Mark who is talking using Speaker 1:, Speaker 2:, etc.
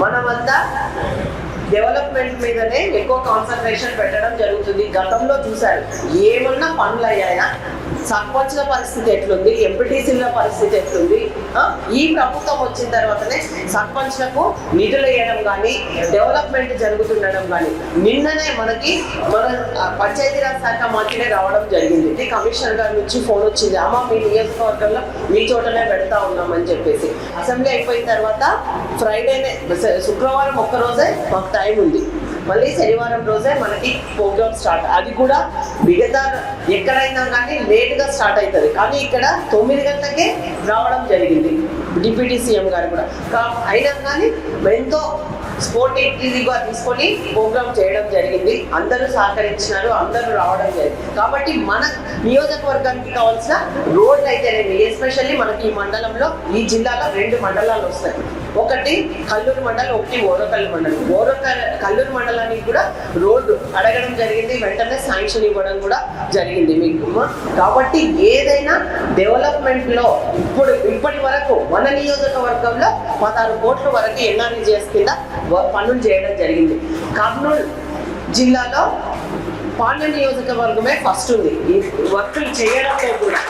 Speaker 1: మనమంతా డెవలప్మెంట్ మీదనే ఎక్కువ కాన్సన్ట్రేషన్ పెట్టడం జరుగుతుంది. గతంలో చూశారు, ఏమన్నా పనులు అయ్యాయా? సర్పంచ్ల పరిస్థితి ఎట్లుంది, ఎంపీటీసీల పరిస్థితి ఎట్లుంది? ఈ ప్రభుత్వం వచ్చిన తర్వాతనే సర్పంచ్లకు నిధులు వేయడం కానీ డెవలప్మెంట్ జరుగుతుండడం కానీ. నిన్ననే మన పంచాయతీరాజ్ శాఖ మంత్రినే రావడం జరిగింది. కమిషనర్ గారి నుంచి ఫోన్ వచ్చింది, అమ్మ మీ నియోజకవర్గంలో మీ చోటనే పెడతా ఉన్నామని చెప్పేసి. అసెంబ్లీ అయిపోయిన తర్వాత ఫ్రైడేనే, శుక్రవారం ఒక్కరోజే మాకు టైం ఉంది. మళ్ళీ శనివారం రోజే మనకి ప్రోగ్రామ్ స్టార్ట్. అది కూడా మిగతా ఎక్కడైనా కానీ లేట్గా స్టార్ట్ అవుతుంది, కానీ ఇక్కడ 9 గంటలకే రావడం జరిగింది డిప్యూటీ సీఎం గారు కూడా. అయినా కానీ ఎంతో స్పోర్టివ్గా తీసుకొని ప్రోగ్రామ్ చేయడం జరిగింది. అందరూ సహకరించినారు, అందరూ రావడం జరిగింది. కాబట్టి మన నియోజకవర్గానికి కావాల్సిన రోడ్లు అయితేనేమి, ఎస్పెషల్లీ మనకి ఈ మండలంలో, ఈ జిల్లాలో 2 మండలాలు వస్తాయి. ఒకటి కల్లూరు మండలం, ఒకటి ఓరకల్లు మండలం. కల్లూరు మండలానికి కూడా రోడ్డు అడగడం జరిగింది, వెంటనే శాంక్షన్ ఇవ్వడం కూడా జరిగింది మీకు. కాబట్టి ఏదైనా డెవలప్మెంట్లో ఇప్పటి వరకు మన నియోజకవర్గంలో 16 కోట్ల వరకు ఎన్ఆర్ఈజీఎస్ కింద పనులు చేయడం జరిగింది. కర్నూలు జిల్లాలో పాండ్య నియోజకవర్గమే ఫస్ట్ ఉంది ఈ వర్కులు చేయడంలో కూడా.